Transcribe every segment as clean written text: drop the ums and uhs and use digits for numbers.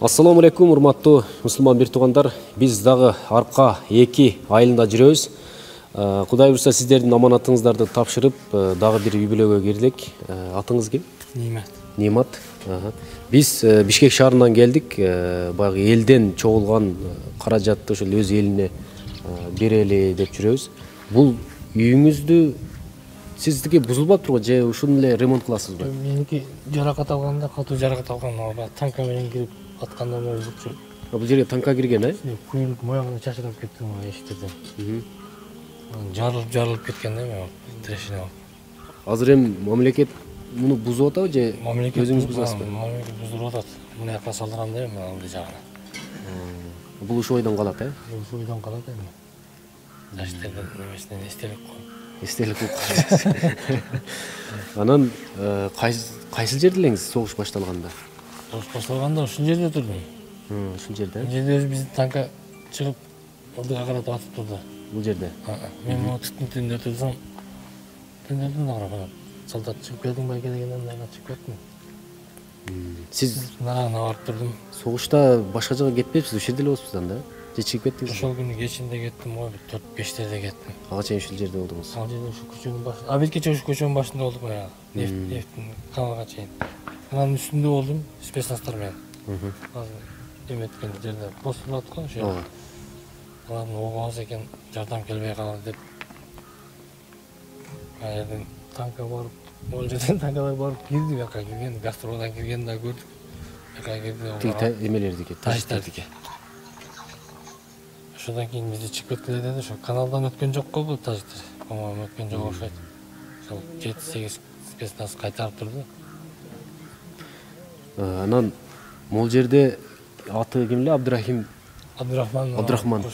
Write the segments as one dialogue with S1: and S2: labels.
S1: Ассаламу алейкум, урматтуу мусулман бир туугандар. Биз дагы арка 2 айылында жүрөбүз. Кудай буйрса сиздердин аманатыңыздарды тапшырып, дагы бир үй-бүлөгө кирдик. Атыңыз ким?
S2: Нимат.
S1: Нимат. Биз Бишкек шаарынан келдик. Баягы элден чогулган каражатты ошол өз элине берели деп жүрөбүз. Бул үйүңүздү сиздики бузулбаптырбы же ушуну эле ремонт кыласызбы?
S2: Меники жаракат алганда, катуу жаракат алган, танка менен кирип атканда бузулчу.
S1: Бул жерге танка кирген,
S2: Күйүлүк моягына чачырап кетти эшиктерден. Жарылып кеткен эми трешина.
S1: Азыр эми мамлекет муну бузуп атабы же өзүңүз бузасызбы?
S2: Мамлекет бузуп атат. Муну жака салдырам да эми алды жагына.
S1: Бул ушу ойдон калат,
S2: Ушу ойдон калат эми. Жаштардын немесинен эстелик кой.
S1: Эстелик кылып. Анан кайсыл жерде элеңиз согуш башталганда?
S2: Согуш башталганда ушул жерде турдум.
S1: Ушул жерде?
S2: Жерде биздин танка чыгып алдыга карап атып турду.
S1: Бул жерде?
S2: Мен могу түтүндө турсам, түтүндөрдөн карап солдат чыгып келдиң ба келгенден ага чыгып кеттим.
S1: Сиз
S2: нарагына барып турдум.
S1: согушта башка жака кетпепсиз, ушул жерде эле болупсуз анда? Же чыгып кеттиңиз?
S2: Ошол күнү кечинде кеттим го, 4-5терде кеттим.
S1: Ага чейин ушул жерде болдуңуз.
S2: Ал жерде ушу көчөнүн башында, бетке ушу көчөнүн башында болдук баягы. Нефтин каналга чейин. Анан үстүндө болдум спецназдар менен. Азыр эметкен жерде постулат го ошо. Алардын ообаз экен, жардам келбей калды деп. Жерден танка барып, ол жерден танкалар барып кирди, бияка кирген, гастролдан кирген да көрдүк. Бияка кирди.
S1: Эмелердики,
S2: таштардики. Ошондон кийин бизди чыгып кеткиле деди, ошо каналдан өткөн жок го бул таждар. По-моему, өткөн жок окшойт. Ошол 7-8 спецназ кайтарып турду.
S1: Анан могул жерде аты ким эле?
S2: Абдурахман.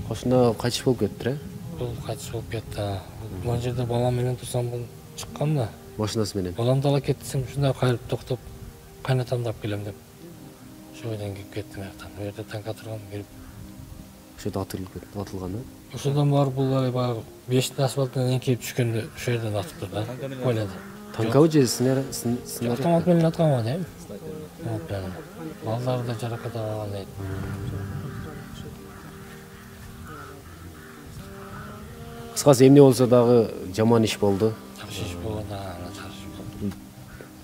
S1: Кошуна кайтыш болуп кетти,
S2: Бул кайтыш болуп кетти. Могул жерде балам менен турсам бул чыккан да.
S1: Машинасы менен.
S2: Баламды ала кетсем, ушундай кайрып токтоп, кайнатамды алып келем деп. Ошол бойдон кирип кеттим аяктан. Бу жерде танка турган, кирип
S1: Ошодо атылган,
S2: Ошодон барып бул баягы 5 асфальттан эңкейип түшкөндө ошол жерден атып турду. Ойлоду.
S1: Танкабы же снаряд?
S2: Автомат менен аткан го дейм. Балдары да жаракат алган дейт.
S1: Кыскасы эмне болсо дагы жаман иш болду.
S2: Жакшы иш болду да, начар иш болду.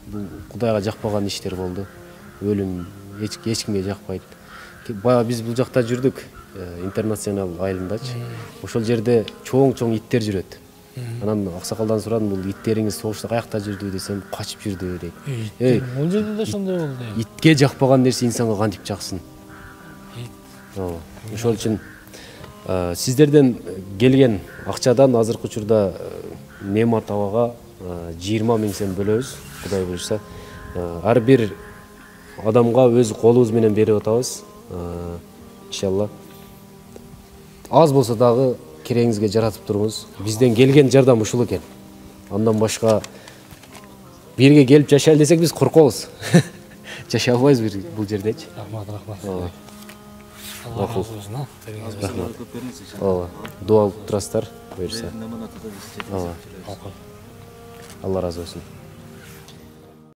S1: Бул Кудайга жакпаган иштер болду. Өлүм эч кимге жакпайт. Баягы биз бул жакта жүрдүк, интернационал айылындачы. Ошол жерде чоң иттер жүрөт. Анан аксакалдан сурадым, бул иттериңиз согушта каякта жүрдү десем, качып жүрдү дейт.
S2: Бул жерде да ошондой болду.
S1: Итке жакпаган нерсе инсанга кантип жаксын? Ошол үчүн сиздерден келген акчадан азыркы учурда Немат абага 20 000 сом бөлөбүз, Кудай буйрса. Ар бир адамга өз колубуз менен берип атабыз. Иншалла. Аз болсо дагы кереңизге жаратып туруңуз. Бизден келген жардам ушул экен. Андан башка бирге келип жашайлы десек биз коркобуз. Жашай албайбыз бул жердечи.
S2: Рахмат. Алла разы болсун,
S1: Ооба. Дуа алып турасыздар, буйрса. Алла разы болсун.